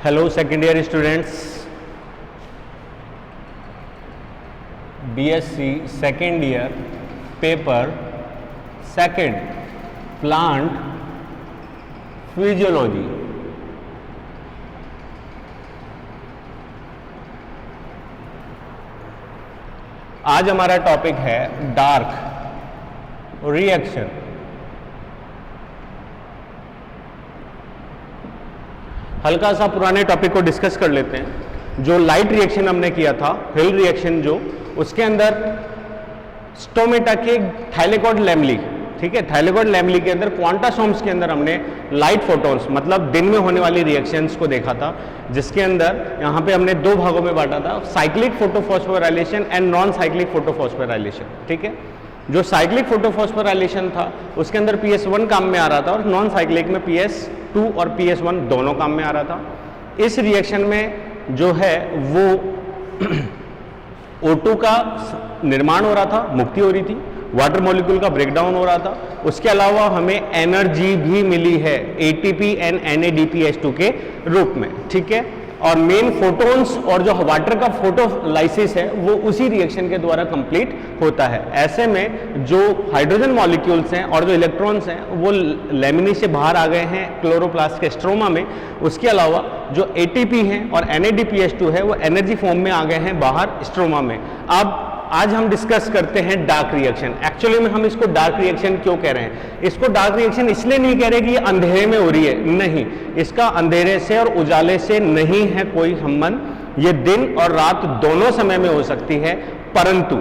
Hello second year students, BSc second year paper second plant physiology. आज हमारा topic है dark reaction. हल्का सा पुराने टॉपिक को डिस्कस कर लेते हैं। जो लाइट रिएक्शन हमने किया था, हिल रिएक्शन, जो उसके अंदर स्टोमेटा के थाइलेकॉइड लैमली, ठीक है, थाइलेकॉइड लैमली के अंदर क्वांटासोम्स के अंदर हमने लाइट फोटॉन्स मतलब दिन में होने वाली रिएक्शंस को देखा था, जिसके अंदर यहाँ पे हमने दो भागों में बांटा था, cyclic photophosphorylation and non cyclic photophosphorylation. ठीक है, जो साइक्लिक फोटोफॉस्फोराइलेशन था उसके अंदर PS1 काम में आ रहा था और नॉन साइक्लिक में PS2 और PS1 दोनों काम में आ रहा था। इस रिएक्शन में जो है वो O2 का निर्माण हो रहा था, मुक्ति हो रही थी, वाटर मॉलिक्यूल का ब्रेकडाउन हो रहा था। उसके अलावा हमें एनर्जी भी मिली है ATP एंड NADPH2 के रूप में। ठीक है, और मेन फोटॉन्स और जो वाटर का फोटोलाइसिस है वो उसी रिएक्शन के द्वारा कंप्लीट होता है। ऐसे में जो हाइड्रोजन मॉलिक्यूल्स हैं और जो इलेक्ट्रॉन्स हैं वो लैमिनी से बाहर आ गए हैं क्लोरोप्लास्ट के स्ट्रोमा में। उसके अलावा जो ATP हैं और NADPH2 है वो एनर्जी फॉर्म में आ गए हैं बाहर स्ट्रोमा में। अब आज हम डिस्कस करते हैं डार्क रिएक्शन। एक्चुअली में हम इसको डार्क रिएक्शन क्यों कह रहे हैं? इसको डार्क रिएक्शन इसलिए नहीं कह रहे कि ये अंधेरे में हो रही है, नहीं, इसका अंधेरे से और उजाले से नहीं है कोई संबंध। ये दिन और रात दोनों समय में हो सकती है, परंतु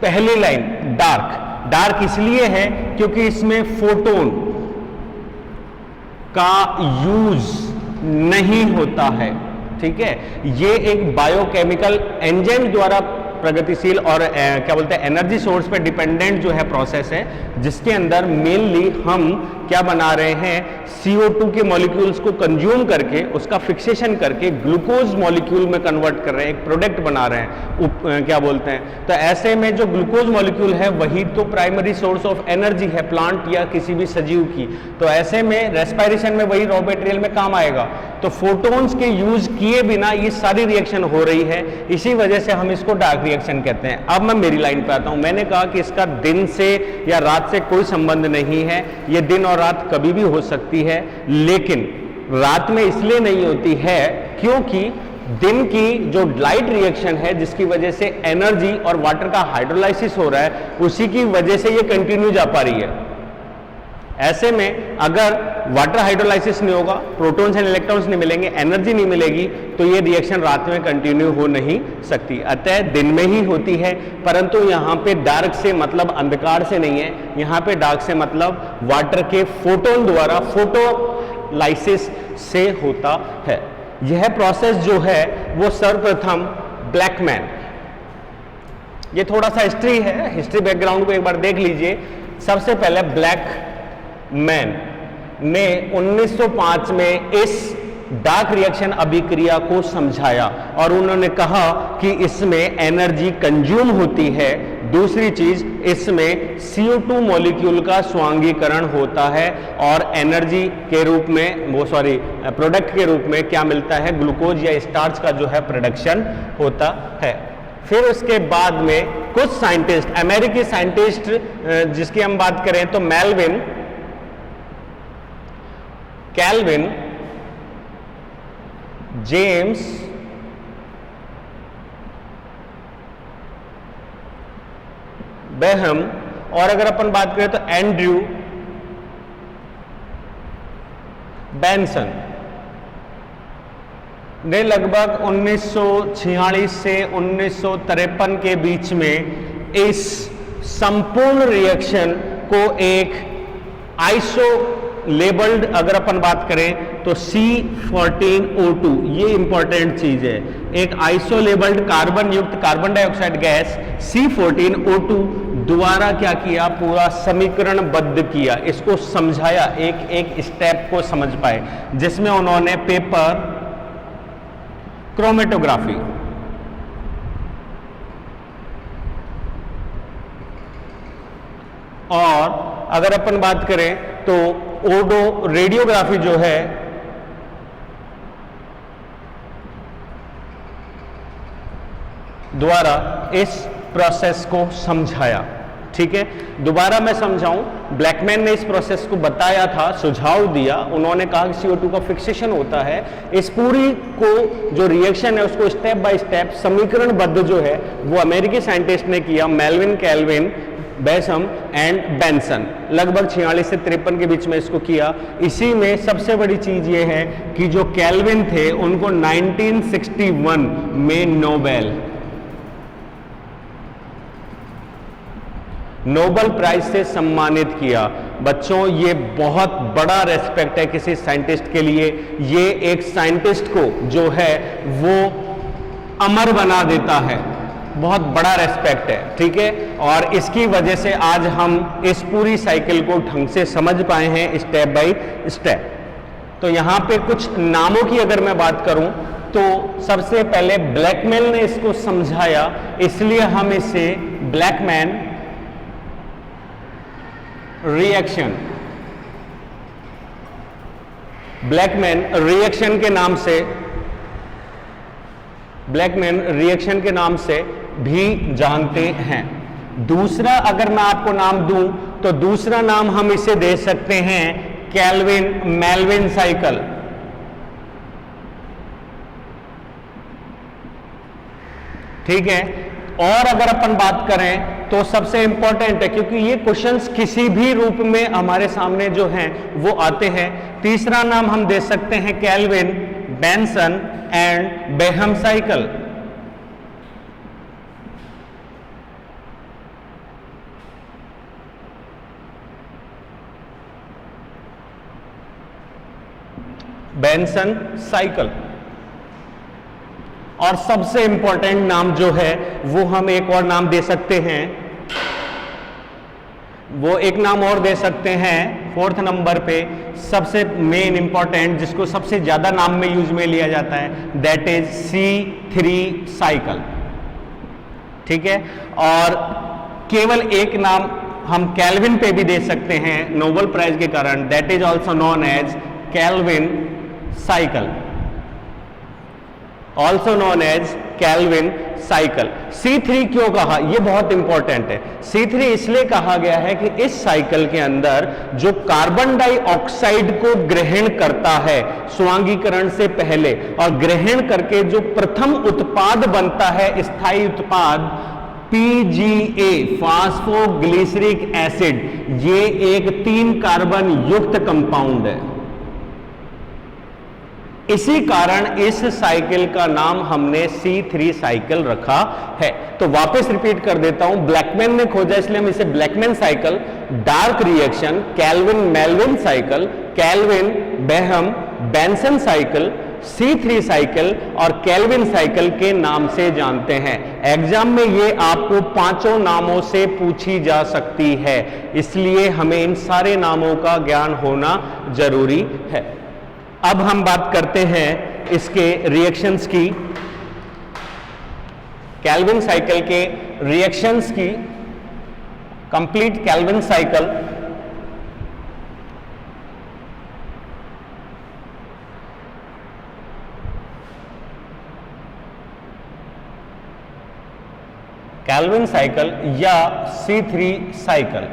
पहली लाइन डार्क इसलिए है क्योंकि इसमें फोटोन का यूज नहीं होता है। ठीक है, ये एक बायोकेमिकल एंजाइम द्वारा प्रगतिशील और क्या बोलते हैं एनर्जी सोर्स पे डिपेंडेंट जो है प्रोसेस है, जिसके अंदर मेनली हम क्या बना रहे हैं, CO2 के मॉलिक्यूल्स को कंज्यूम करके उसका फिक्सेशन करके ग्लूकोज मॉलिक्यूल में कन्वर्ट कर रहे हैं, एक प्रोडक्ट बना रहे हैं, क्या बोलते हैं। तो ऐसे में जो ग्लूकोज मॉलिक्यूल है वही तो प्राइमरी सोर्स ऑफ एनर्जी है प्लांट या किसी भी सजीव की। तो ऐसे में रेस्पिरेशन में वही रॉ मटेरियल में काम आएगा। तो फोटोन्स के यूज किए बिना ये सारी रिएक्शन हो रही है, इसी वजह से हम इसको डार्क रिएक्शन कहते हैं। अब मैं मेरी लाइन पे आता हूं। मैंने कहा कि इसका दिन से या रात से कोई संबंध नहीं है, ये दिन और रात कभी भी हो सकती है, लेकिन रात में इसलिए नहीं होती है क्योंकि दिन की जो लाइट रिएक्शन है जिसकी वजह से एनर्जी और वाटर का हाइड्रोलाइसिस हो रहा है, उसी की वजह से ये कंटिन्यू जा पा रही है। ऐसे में अगर वाटर हाइड्रोलाइसिस नहीं होगा, प्रोटॉन्स एंड इलेक्ट्रॉन्स नहीं मिलेंगे, एनर्जी नहीं मिलेगी, तो ये रिएक्शन रात में कंटिन्यू हो नहीं सकती। अतः दिन में ही होती है। परंतु यहाँ पे डार्क से मतलब अंधकार से नहीं है, यहाँ पे डार्क से मतलब वाटर के फोटोन द्वारा फोटोलाइसिस से होता है। यह प्रोसेस जो है वो सर्वप्रथम ब्लैकमैन, ये थोड़ा सा हिस्ट्री है, हिस्ट्री बैकग्राउंड को एक बार देख लीजिए। सबसे पहले ब्लैकमैन ने 1905 में इस डार्क रिएक्शन अभिक्रिया को समझाया और उन्होंने कहा कि इसमें एनर्जी कंज्यूम होती है। दूसरी चीज, इसमें CO2 मॉलिक्यूल का स्वांगीकरण होता है और एनर्जी के रूप में प्रोडक्ट के रूप में क्या मिलता है, ग्लूकोज या स्टार्च का जो है प्रोडक्शन होता है। फिर उसके बाद में कुछ साइंटिस्ट, अमेरिकी साइंटिस्ट जिसकी हम बात करें तो कैल्विन, जेम्स, बेहम, और अगर अपन बात करें तो एंड्रयू बेंसन ने लगभग 1946 से 1953 के बीच में इस संपूर्ण रिएक्शन को एक आइसो लेबल्ड, अगर अपन बात करें तो C14O2, ये इंपॉर्टेंट चीज है, एक आइसो लेबल्ड कार्बन युक्त कार्बन डाइऑक्साइड गैस C14O2 द्वारा क्या किया, पूरा समीकरणबद्ध किया, इसको समझाया, एक एक स्टेप को समझ पाए, जिसमें उन्होंने पेपर क्रोमेटोग्राफी, और अगर अपन बात करें तो ओडो रेडियोग्राफी जो है द्वारा इस प्रोसेस को समझाया। ठीक है, दोबारा मैं समझाऊं, ब्लैकमैन ने इस प्रोसेस को बताया था, सुझाव दिया, उन्होंने कहा कि CO2 का फिक्सेशन होता है। इस पूरी को जो रिएक्शन है उसको स्टेप बाय स्टेप समीकरणबद्ध जो है वो अमेरिकी साइंटिस्ट ने किया, मेल्विन, केल्विन, बेसम एंड बेंसन, लगभग 46 से 53 के बीच में इसको किया। इसी में सबसे बड़ी चीज ये है कि जो केल्विन थे उनको 1961 में नोबेल प्राइज से सम्मानित किया। बच्चों, ये बहुत बड़ा रेस्पेक्ट है किसी साइंटिस्ट के लिए। ये एक साइंटिस्ट को जो है वो अमर बना देता है, बहुत बड़ा रेस्पेक्ट है। ठीक है, और इसकी वजह से आज हम इस पूरी साइकिल को ढंग से समझ पाए हैं स्टेप बाय स्टेप। तो यहां पे कुछ नामों की अगर मैं बात करूं तो सबसे पहले ब्लैकमैन ने इसको समझाया, इसलिए हम इसे ब्लैकमैन रिएक्शन, ब्लैकमैन रिएक्शन के नाम से, ब्लैकमैन रिएक्शन के नाम से भी जानते हैं। दूसरा अगर मैं आपको नाम दूं तो दूसरा नाम हम इसे दे सकते हैं केल्विन मेल्विन साइकिल। ठीक है, और अगर अपन बात करें तो सबसे इंपॉर्टेंट है क्योंकि ये क्वेश्चंस किसी भी रूप में हमारे सामने जो हैं वो आते हैं। तीसरा नाम हम दे सकते हैं kelvin, Benson and Behaim cycle. Benson cycle. और सबसे इंपॉर्टेंट नाम जो है वो हम एक और नाम दे सकते हैं, वो एक नाम और दे सकते हैं 4th नंबर पे, सबसे मेन इंपॉर्टेंट जिसको सबसे ज्यादा नाम में यूज में लिया जाता है, दैट इज C3 साइकिल। ठीक है, और केवल एक नाम हम केल्विन पे भी दे सकते हैं नोबेल प्राइज के कारण, that is also known as Calvin cycle, also known as Calvin cycle. C3 क्यों कहा, यह बहुत इंपॉर्टेंट है। C3 इसलिए कहा गया है कि इस साइकिल के अंदर जो कार्बन डाइऑक्साइड को ग्रहण करता है स्वांगीकरण से पहले, और ग्रहण करके जो प्रथम उत्पाद बनता है स्थायी उत्पाद PGA, फास्फोग्लिसरिक एसिड, ये एक 3 कार्बन युक्त कंपाउंड है। इसी कारण इस साइकिल का नाम हमने C3 साइकिल रखा है। तो वापस रिपीट कर देता हूं, ब्लैकमैन ने खोजा इसलिए हम इसे Blackman cycle, dark reaction kelvin Melvin cycle, kelvin Behaim Benson cycle, C3 cycle और केल्विन साइकिल के नाम से जानते हैं। एग्जाम में ये आपको 5 नामों से पूछी जा सकती है, इसलिए हमें इन सारे नामों का ज्ञान होना जरूरी है। अब हम बात करते हैं इसके रिएक्शंस की, केल्विन साइकिल के रिएक्शंस की, complete Calvin cycle. Calvin cycle या C3 साइकिल,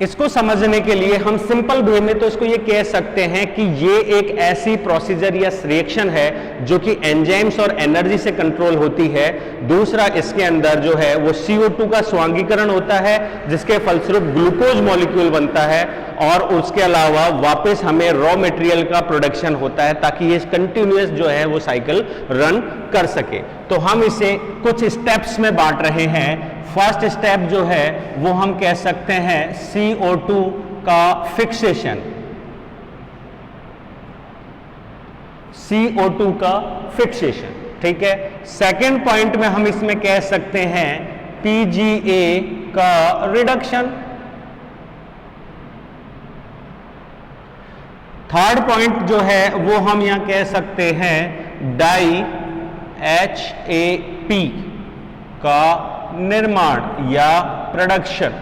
इसको समझने के लिए हम सिंपल वे में तो इसको ये कह सकते हैं कि ये एक ऐसी प्रोसीजर या रिएक्शन है जो कि एंजाइम्स और एनर्जी से कंट्रोल होती है। दूसरा, इसके अंदर जो है वो CO2 का स्वांगीकरण होता है जिसके फलस्वरूप ग्लूकोज मॉलिक्यूल बनता है, और उसके अलावा वापस हमें रॉ मटेरियल का प्रोडक्शन होता है ताकि ये कंटिन्यूअस जो है वो साइकिल रन कर सके। तो हम इसे कुछ स्टेप्स में बांट रहे हैं। फर्स्ट स्टेप जो है वो हम कह सकते हैं CO2 का फिक्सेशन, CO2 का फिक्सेशन। ठीक है, सेकेंड पॉइंट में हम इसमें कह सकते हैं PGA का रिडक्शन। थर्ड पॉइंट जो है वो हम यहां कह सकते हैं डाई HAP का निर्माण या प्रोडक्शन।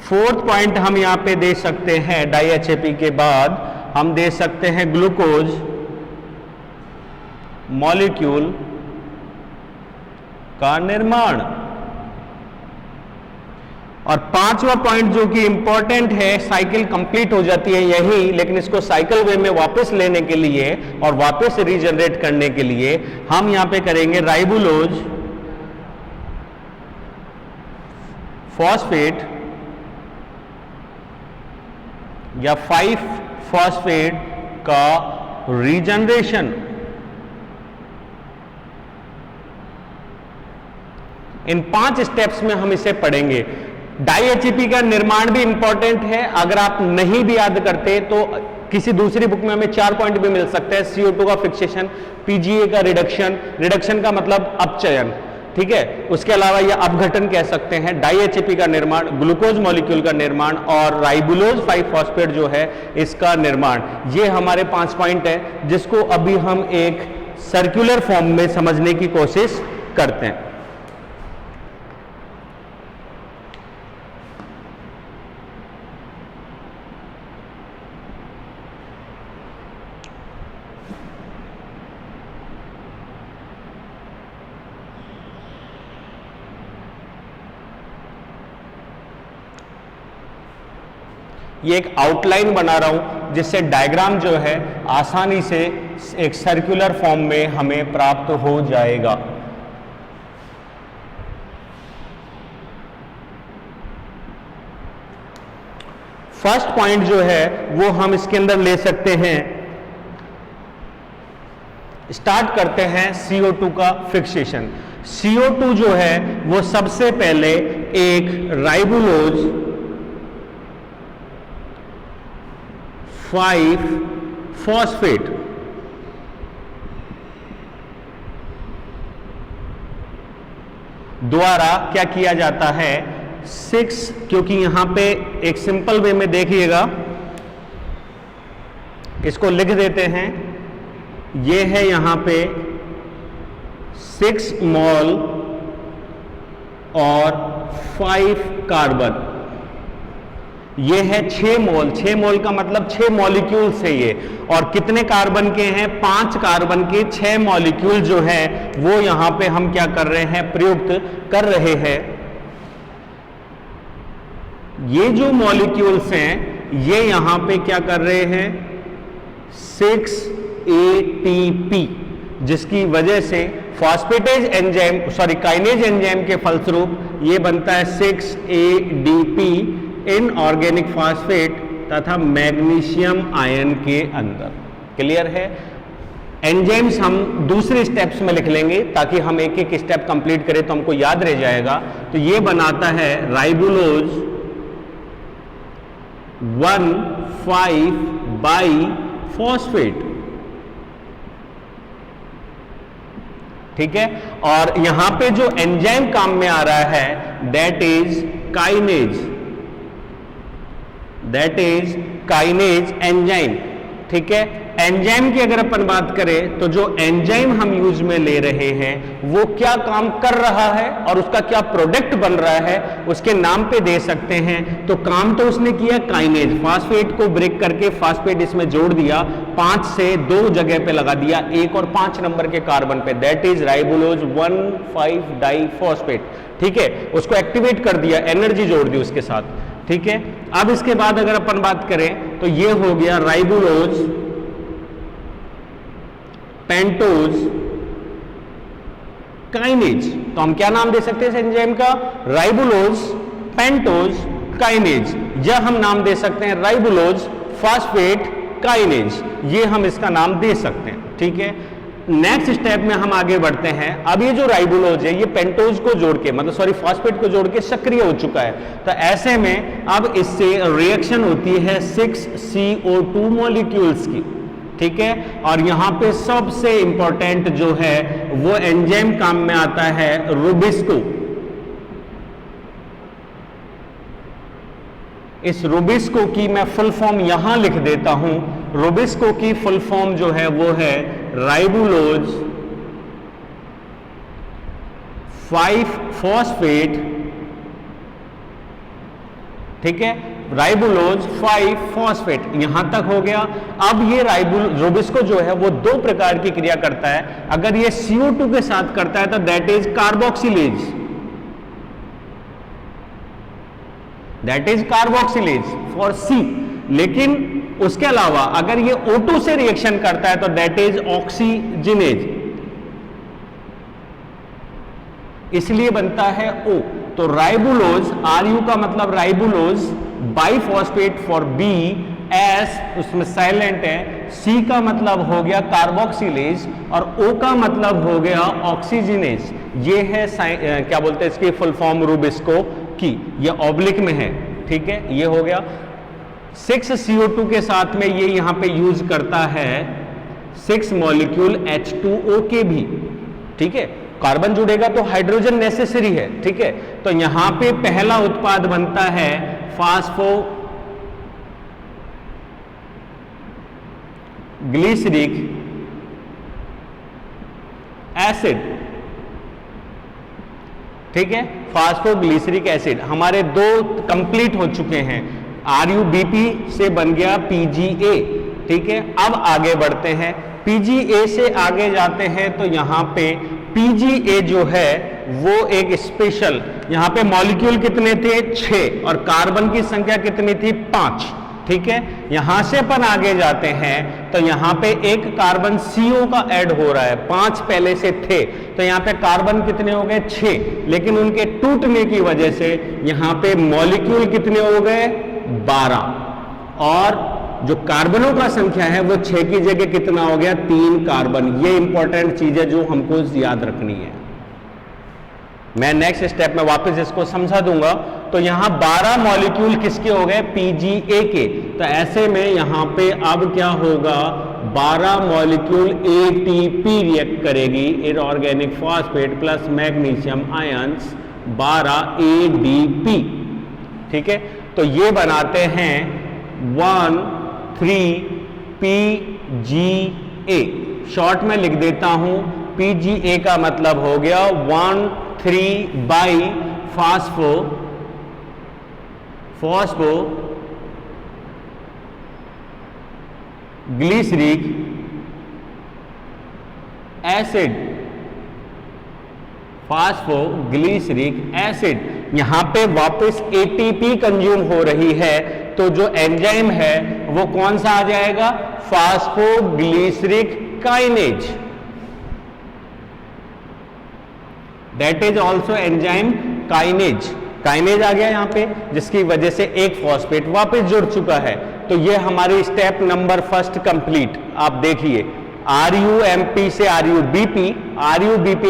फोर्थ पॉइंट हम यहां पे दे सकते हैं डाई HAP के बाद हम दे सकते हैं ग्लूकोज मॉलिक्यूल का निर्माण। और पांचवा पॉइंट जो कि इंपॉर्टेंट है, साइकिल कंप्लीट हो जाती है यही, लेकिन इसको साइकिल वे में वापस लेने के लिए और वापस रीजनरेट करने के लिए हम यहां पे करेंगे राइबोलोज फॉस्फेट या 5-फॉस्फेट का रीजनरेशन। इन 5 स्टेप्स में हम इसे पढ़ेंगे। डाईएचईपी का निर्माण भी इंपॉर्टेंट है, अगर आप नहीं भी याद करते तो किसी दूसरी बुक में हमें 4 पॉइंट भी मिल सकते हैं। CO2 का फिक्सेशन, पीजीए का रिडक्शन, रिडक्शन का मतलब अपचयन, ठीक है। उसके अलावा ये अपघटन कह सकते हैं, डाईएचईपी का निर्माण, ग्लूकोज मॉलिक्यूल का निर्माण और राइबोलोज 5-फॉस्फेट जो है इसका निर्माण। ये हमारे 5 पॉइंट है जिसको अभी हम एक सर्कुलर फॉर्म में समझने की कोशिश करते हैं। ये एक आउटलाइन बना रहा हूं जिससे डायग्राम जो है आसानी से एक सर्कुलर फॉर्म में हमें प्राप्त हो जाएगा। फर्स्ट पॉइंट जो है वो हम इसके अंदर ले सकते हैं। स्टार्ट करते हैं CO2 का फिक्सेशन। CO2 जो है वो सबसे पहले एक राइबोलोज 5-फॉस्फेट द्वारा क्या किया जाता है 6, क्योंकि यहां पे एक सिंपल वे में देखिएगा, इसको लिख देते हैं। ये है यहां पे 6 मोल और 5 कार्बन। ये है 6 मोल। 6 मोल का मतलब 6 मॉलिक्यूल से ये, और कितने कार्बन के हैं 5 कार्बन के 6 मॉलिक्यूल जो है वो यहां पे हम क्या कर रहे हैं, प्रयुक्त कर रहे हैं। ये जो मॉलिक्यूल्स हैं ये यहां पे क्या कर रहे हैं 6 ATP, जिसकी वजह से फॉस्फेटेज एंजाइम काइनेज एंजाइम के फलस्वरूप ये बनता है 6 ADP इनऑर्गेनिक फॉस्फेट तथा मैग्नीशियम आयन के अंदर। क्लियर है। एंजाइम्स हम दूसरे स्टेप्स में लिख लेंगे ताकि हम एक एक स्टेप कंप्लीट करें तो हमको याद रह जाएगा। तो ये बनाता है राइबोलोज 1,5-बाइफॉस्फेट, ठीक है। और यहां पे जो एंजाइम काम में आ रहा है दैट इज काइनेज एंजाइम, ठीक है। एंजाइम की अगर अपन बात करें तो जो एंजाइम हम यूज में ले रहे हैं वो क्या काम कर रहा है और उसका क्या प्रोडक्ट बन रहा है उसके नाम पे दे सकते हैं। तो काम तो उसने किया काइनेज, फास्फेट को ब्रेक करके फास्फेट इसमें जोड़ दिया, 5 से 2 जगह पे लगा दिया, 1 और 5 नंबर के कार्बन पे, दैट इज राइबोलोज 1,5-डाइफॉस्फेट, ठीक है। उसको एक्टिवेट कर दिया, एनर्जी जोड़ दी उसके साथ, ठीक है। अब इसके बाद अगर अपन बात करें तो ये हो गया राइबोलोज पेंटोज काइनेज। तो हम क्या नाम दे सकते हैं इस एंजाइम का, राइबोलोज पेंटोज काइनेज, या हम नाम दे सकते हैं राइबोलोज फॉस्फेट काइनेज, ये हम इसका नाम दे सकते हैं, ठीक है। नेक्स्ट स्टेप में हम आगे बढ़ते हैं। अब ये जो राइबोलोज है ये पेंटोज को जोड़ के फॉस्फेट को जोड़ के सक्रिय हो चुका है। तो ऐसे में अब इससे रिएक्शन होती है 6 CO2 मॉलिक्यूल्स की, ठीक है। और यहां पे सबसे इंपॉर्टेंट जो है वो एंजाइम काम में आता है रूबिस्को। इस रूबिस्को की मैं फुल फॉर्म यहां लिख देता हूं। रूबिस्को की फुल फॉर्म जो है वो है राइबोलोज 5-फॉस्फेट ठीक है, राइबुलोज 5 फॉस्फेट, यहां तक हो गया। अब ये रुबिस्को जो है वो दो प्रकार की क्रिया करता है। अगर ये CO2 के साथ करता है तो that is carboxylase, that is carboxylase for C। लेकिन उसके अलावा अगर ये O2 से रिएक्शन करता है तो दैट इज ऑक्सीजिनेज, इसलिए बनता है O। तो राइबुलोज, RU का मतलब ribulose, biphosphate for B, S उसमें साइलेंट है, C का मतलब हो गया कार्बोक्सिलेज और O का मतलब हो गया ऑक्सीजिनेज। ये है क्या बोलते हैं इसकी फुल फॉर्म रुबिस्को की, ये ऑब्लिक में है, ठीक है, ये हो गया। 6CO2 के साथ में ये यहां पे यूज करता है 6 मॉलिक्यूल H2O के भी, ठीक है, कार्बन जुड़ेगा तो हाइड्रोजन नेसेसरी है, ठीक है। तो यहां पे पहला उत्पाद बनता है फास्फोग्लिसरिक एसिड, ठीक है, फास्फोग्लिसरिक एसिड। हमारे दो कंप्लीट हो चुके हैं, RUBP से बन गया PGA, ठीक है। अब आगे बढ़ते हैं, PGA से आगे जाते हैं तो यहां पे PGA जो है वो एक स्पेशल, यहां पे मॉलिक्यूल कितने थे 6 और कार्बन की संख्या कितनी थी 5, ठीक है। यहां से अपन आगे जाते हैं तो यहां पे एक कार्बन CO का ऐड हो रहा है, 5 पहले से थे तो यहां पे कार्बन कितने हो गए 6, लेकिन उनके टूटने की वजह से यहां पे मॉलिक्यूल कितने हो गए 12 और जो कार्बनों का संख्या है वो 6 की जगह कितना हो गया 3 कार्बन। ये इंपॉर्टेंट चीज है जो हमको याद रखनी है। मैं नेक्स्ट स्टेप में वापस इसको समझा दूंगा। तो यहां 12 मॉलिक्यूल किसके हो गए PGA के, तो ऐसे में यहां पे अब क्या होगा 12 मॉलिक्यूल ATP रिएक्ट करेगी, inorganic phosphate plus magnesium ions 12 ADP, ठीक है। तो ये बनाते हैं 1,3-PGA। शॉर्ट में लिख देता हूं, PGA का मतलब हो गया 1,3 फास्फोग्लिसरिक एसिड, फास्फोग्लिसरिक एसिड। यहां पे वापस ATP कंज्यूम हो रही है तो जो एंजाइम है वो कौन सा आ जाएगा phosphoglyceric kinase, that is also enzyme kinase. Kinase आ गया यहां पे, जिसकी वजह से एक फॉस्फेट वापस जुड़ चुका है। तो ये हमारी स्टेप नंबर फर्स्ट कंप्लीट। आप देखिए RUMP से RUBP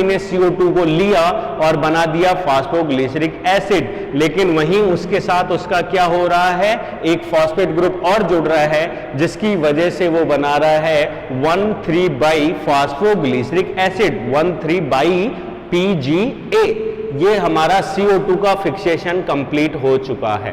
ने CO2 को लिया और बना दिया फास्फोग्लिसरिक एसिड, लेकिन वहीं उसके साथ उसका क्या हो रहा है एक फॉस्फेट ग्रुप और जुड़ रहा है, जिसकी वजह से वो बना रहा है 1,3 फास्फोग्लिसरिक एसिड, 1,3 PGA। ये हमारा CO2 का फिक्सेशन कंप्लीट हो चुका है,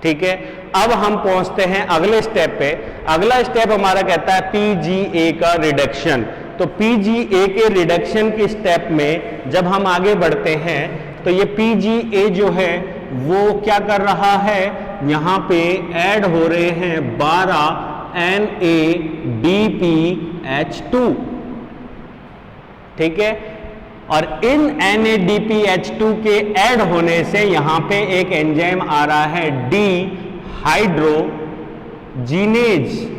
ठीक है। अब हम पहुंचते हैं अगले स्टेप पे। अगला स्टेप हमारा कहता है PGA का रिडक्शन। तो PGA के रिडक्शन की स्टेप में जब हम आगे बढ़ते हैं तो ये PGA जो है वो क्या कर रहा है, यहां पे ऐड हो रहे हैं 12 NADPH2, ठीक है। और इन NADPH2 के ऐड होने से यहां पे एक एंजाइम आ रहा है डिहाइड्रोजिनेज।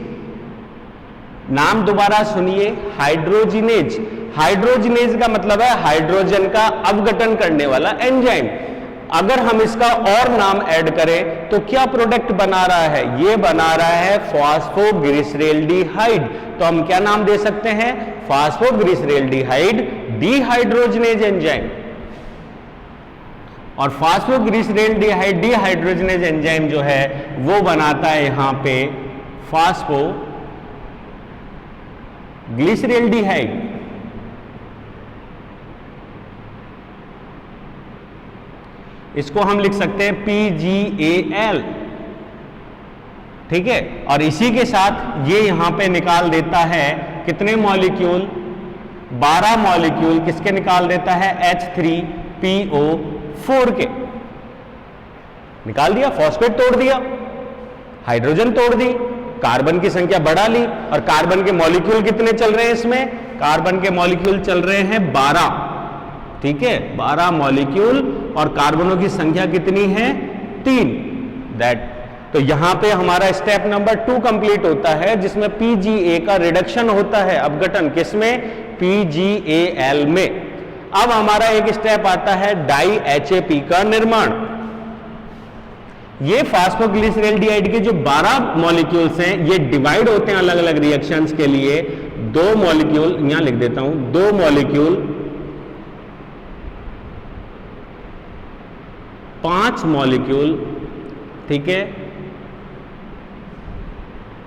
नाम दोबारा सुनिए, हाइड्रोजिनेज। हाइड्रोजिनेज का मतलब है हाइड्रोजन का अपघटन करने वाला एंजाइम। अगर हम इसका और नाम ऐड करें तो क्या प्रोडक्ट बना रहा है, ये बना रहा है फॉस्फोग्लिसरेल्डिहाइड। तो हम क्या नाम दे सकते हैं फॉस्फोग्लिसरेल्डिहाइड डिहाइड्रोजिनेज एंजाइम। और फॉस्फोग्लिसरेल्डिहाइड डिहाइड्रोजिनेज एंजाइम जो है वो बनाता है यहां पे फॉस्फोग्लिसरेल्डिहाइड। इसको हम लिख सकते हैं PGAL, ठीक है। और इसी के साथ ये यहां पे निकाल देता है कितने मॉलिक्यूल 12 मॉलिक्यूल किसके निकाल देता है H3PO4 के। निकाल दिया, फॉस्फेट तोड़ दिया, हाइड्रोजन तोड़ दी, कार्बन की संख्या बढ़ा ली, और कार्बन के मॉलिक्यूल कितने चल रहे हैं इसमें? कार्बन के मॉलिक्यूल चल रहे हैं 12, ठीक है, 12 मॉलिक्यूल, और कार्बनों की संख्या कितनी है? 3। दैट तो यहां पे हमारा स्टेप नंबर 2 कंप्लीट होता है, जिसमें PGA का रिडक्शन होता है, अपघटन, किसमें? PGAl में। अब हमारा एक स्टेप आता है डाई HAP का निर्माण। ये फास्फोग्लिसरैल्डिहाइड के जो 12 मॉलिक्यूल्स हैं, ये डिवाइड होते हैं अलग अलग रिएक्शंस के लिए। 2 मॉलिक्यूल यहां लिख देता हूं, 2 मॉलिक्यूल, 5 मॉलिक्यूल, ठीक है,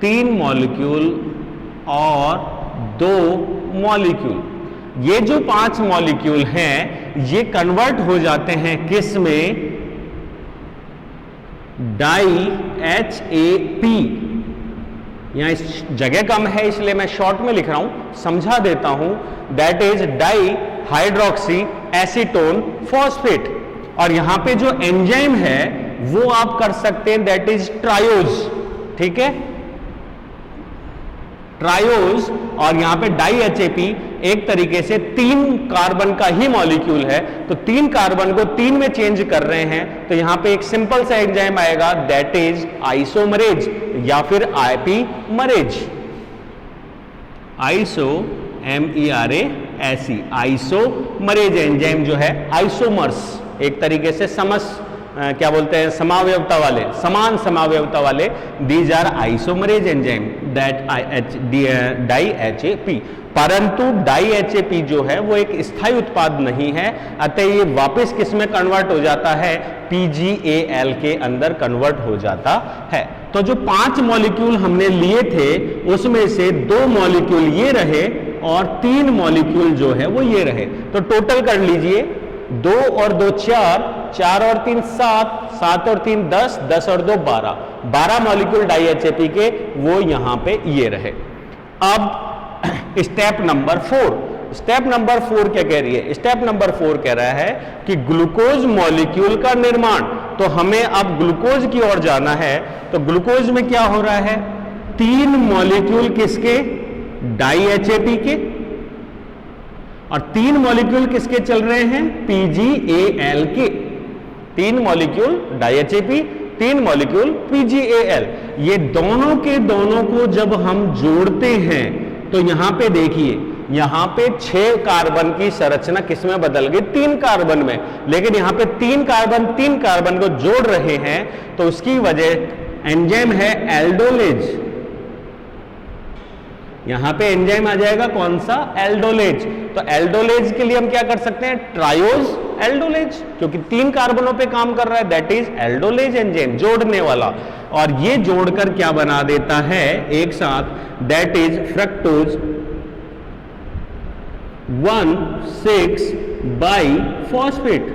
3 मॉलिक्यूल और 2 मॉलिक्यूल। ये जो 5 मॉलिक्यूल हैं, ये कन्वर्ट हो जाते हैं किस में? Di HAP। यहां इस जगह कम है इसलिए मैं शॉर्ट में लिख रहा हूं, समझा देता हूं। That is di hydroxy acetone phosphate. और यहां पे जो एंजाइम है वो आप कर सकते हैं, दैट इज ट्रायोज, ठीक है, ट्रायोज। और यहां पे डाई HAP एक तरीके से 3 कार्बन का ही मॉलिक्यूल है, तो 3 कार्बन को 3 में चेंज कर रहे हैं, तो यहां पे एक सिंपल सा एंजाइम आएगा, दैट इज आइसोमरेज या फिर आईपीमरेज। आइसो MERASE, आइसोमरेज एंजाइम जो है, आइसोमर्स, एक तरीके से क्या बोलते हैं, समावयवता वाले, समान समावयवता वाले, these are isomerase enzyme, that di HAP। परंतु डाई HAP जो है वो एक स्थायी उत्पाद नहीं है, अतः ये वापस किस में कन्वर्ट हो जाता है? PGAl के अंदर कन्वर्ट हो जाता है। तो जो 5 मॉलिक्यूल हमने लिए थे, उसमें से 2 मॉलिक्यूल ये रहे और 3 मॉलिक्यूल जो है वो ये रहे। तो टोटल कर लीजिए, 2 और 2 4, 4 और 3 7, 7 और 3 10, 10 और 2 12, 12 मॉलिक्यूल डाई HAP के वो यहां पे ये रहे। अब स्टेप नंबर 4, स्टेप नंबर 4 क्या कह रही है? स्टेप नंबर 4 कह रहा है कि ग्लूकोज मॉलिक्यूल का निर्माण। तो हमें अब ग्लूकोज की ओर जाना है। तो ग्लूकोज में क्या हो रहा है? 3 मॉलिक्यूल किसके? डाई HAP के, और 3 मॉलिक्यूल किसके चल रहे हैं? PGAl के। 3 molecule di HAP, 3 molecule PGAl। ये दोनों के दोनों को जब हम जोड़ते हैं तो यहां पे देखिए, यहां पे 6 कार्बन की संरचना किसमें बदल गई? 3 कार्बन में। लेकिन यहां पे 3 कार्बन को जोड़ रहे हैं, तो उसकी वजह एंजाइम है एल्डोलेज। यहां पे एंजाइम आ जाएगा कौन सा? एल्डोलेज। तो एल्डोलेज के लिए हम क्या कर सकते हैं? ट्रायोज एल्डोलेज, क्योंकि 3 कार्बनों पे काम कर रहा है, दैट इज एल्डोलेज एंजाइम, जोड़ने वाला। और ये जोड़कर क्या बना देता है एक साथ? That is fructose 1,6 by phosphate.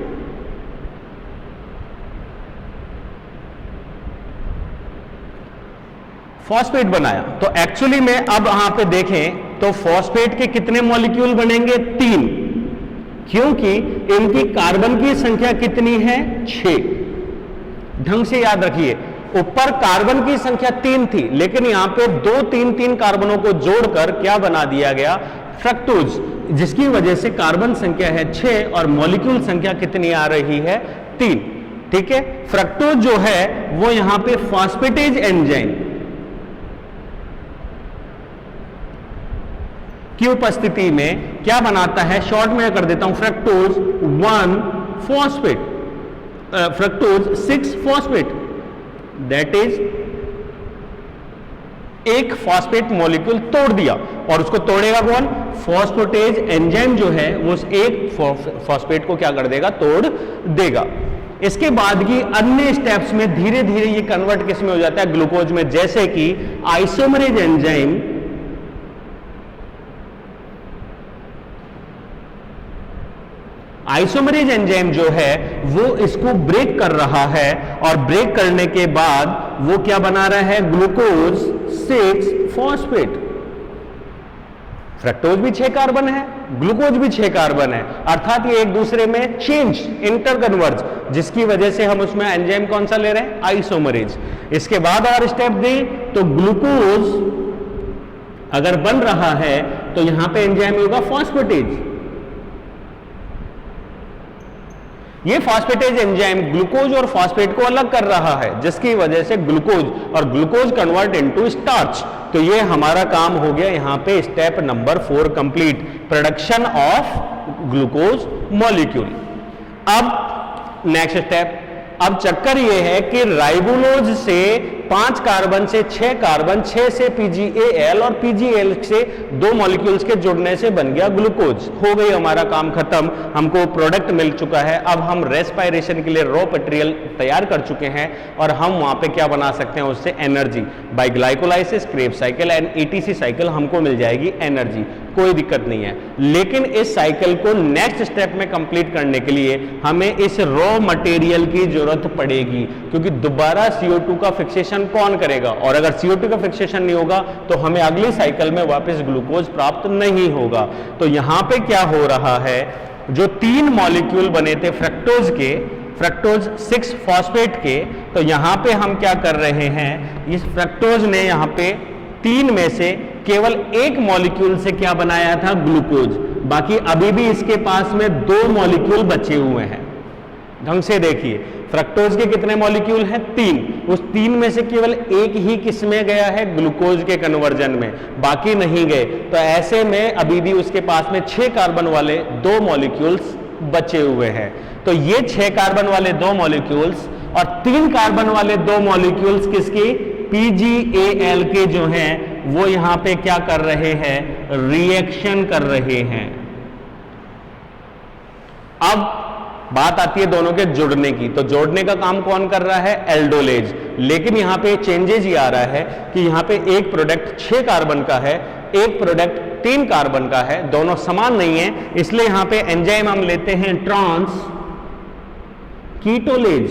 Phosphate बनाया। तो एक्चुअली में अब यहां पे देखें तो फॉस्फेट के कितने मॉलिक्यूल बनेंगे? 3, क्योंकि इनकी कार्बन की संख्या कितनी है? 6। ढंग से याद रखिए, ऊपर कार्बन की संख्या 3 थी, लेकिन यहां पे 2-3 कार्बनों को जोड़कर क्या बना दिया गया? फ्रक्टोज, जिसकी वजह से कार्बन संख्या है 6 और मॉलिक्यूल संख्या कितनी आ रही है? 3। ठीक है, फ्रक्टोज जो है वो यहां पे फॉस्फेटेज एंजाइम की उपस्थिति में क्या बनाता है? शॉर्ट में कर देता हूं, fructose 1 phosphate, fructose 6 phosphate, that is एक फॉस्फेट मॉलिक्यूल तोड़ दिया। और उसको तोड़ेगा कौन? फॉस्फेटेज एंजाइम जो है वो उस एक फॉस्फेट को क्या कर देगा? तोड़ देगा। इसके बाद की अन्य स्टेप्स में धीरे धीरे ये कन्वर्ट किस में हो जाता है? ग्लूकोज में। जैसे कि आइसोमरेज एंजाइम आइसोमरेज एंजाइम जो है वो इसको ब्रेक कर रहा है, और ब्रेक करने के बाद वो क्या बना रहा है? Glucose 6 phosphate. फ्रक्टोज भी 6 कार्बन है, ग्लूकोज भी 6 कार्बन है, अर्थात ये एक दूसरे में चेंज इंटर कन्वर्ज, जिसकी वजह से हम उसमें एंजाइम कौन सा ले रहे हैं, आइसोमरेज। इसके बाद और स्टेप दी तो ग्लूकोज अगर बन रहा है तो यहां पे एंजाइम होगा फॉस्फेटेज। ये फॉस्फेटेज एंजाइम ग्लूकोज और फॉस्फेट को अलग कर रहा है, जिसकी वजह से ग्लूकोज और ग्लूकोज कन्वर्ट इनटू स्टार्च। तो ये हमारा काम हो गया यहां पे step number 4 complete, production of glucose molecule. अब नेक्स्ट स्टेप, अब चक्कर ये है कि राइबोलोज से 5 कार्बन से 6 कार्बन, 6 से PgAl और PgAl से 2 मॉलिक्यूल्स के जुड़ने से बन गया ग्लूकोज। हो गई हमारा काम खत्म, हमको प्रोडक्ट मिल चुका है। अब हम रेस्पिरेशन के लिए रॉ मटेरियल तैयार कर चुके हैं और हम वहां पे क्या बना सकते हैं उससे energy, by glycolysis, Krebs cycle and ETC cycle हमको मिल जाएगी एनर्जी, कोई दिक्कत नहीं है। लेकिन इस साइकिल को नेक्स्ट स्टेप में कंप्लीट करने के लिए हमें इस रॉ मटेरियल की जरूरत पड़ेगी, क्योंकि दोबारा CO2 का फिक्सेशन कौन करेगा, और अगर CO2 का फिक्सेशन नहीं होगा तो हमें अगली साइकिल में वापस ग्लूकोज प्राप्त नहीं होगा। तो यहां पे क्या हो रहा है, जो 3 मॉलिक्यूल बने थे फ्रक्टोज के, फ्रक्टोज 6 फॉस्फेट के, तो यहां पे हम क्या कर रहे हैं, इस फ्रक्टोज ने यहां पे 3 में से केवल 1 मॉलिक्यूल से क्या बनाया था, ग्लूकोज। बाकी अभी भी इसके पास में 2 मॉलिक्यूल बचे हुए हैं। ढंग से देखिए, फ्रक्टोज के कितने मॉलिक्यूल हैं, 3, उस 3 में से केवल 1 ही किसमें गया है, ग्लूकोज के कन्वर्जन में, बाकी नहीं गए। तो ऐसे में अभी भी उसके पास में 6 कार्बन वाले 2 मॉलिक्यूल्स बचे हुए हैं। तो ये 6 कार्बन वाले 2 मॉलिक्यूल्स और 3 कार्बन वाले 2 मॉलिक्यूल्स किसकी, PgAl के जो हैं वो यहां पे क्या कर रहे हैं, रिएक्शन कर रहे हैं। अब बात आती है दोनों के जुड़ने की, तो जोड़ने का काम कौन कर रहा है, एल्डोलेज। लेकिन यहां पे चेंजेस ये आ रहा है कि यहां पे एक प्रोडक्ट 6 कार्बन का है, एक प्रोडक्ट 3 कार्बन का है, दोनों समान नहीं है, इसलिए यहां पे एंजाइम हम लेते हैं transketolase,